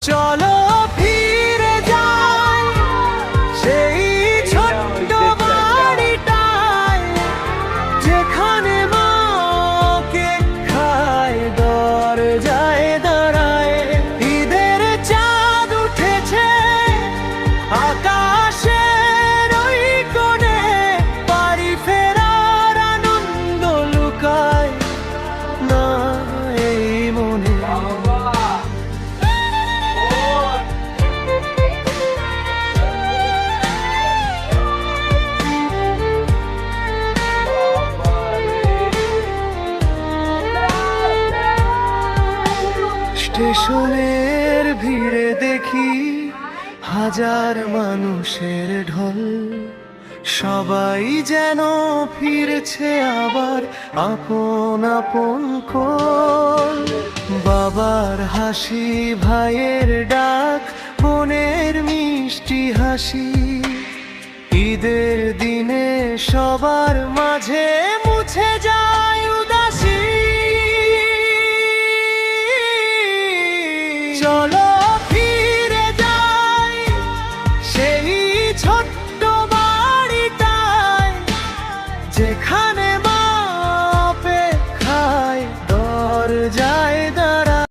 চলো ফিরে যাই সেই ছোট্ট বাড়িটায়, যেখানে মাকে খায় দরজায় দাঁড়ায়। ঈদের চাঁদ উঠেছে আকাশের ওই কোণে, বাড়ি ফেরার আনন্দ লুকায় না এই মনে। স্টেশনের ভিড়ে দেখি হাজার মানুষের ঢল, সবাই যেন ফিরছে আবার আপন আপন কোল। বাবার হাসি, ভাইয়ের ডাক, বোনের মিষ্টি হাসি, ঈদের দিনে সবার মাঝে মুছে যায় উদাসী। চলো ফিরে যাই সেই ছোট্ট বাড়িটায়, যেখানে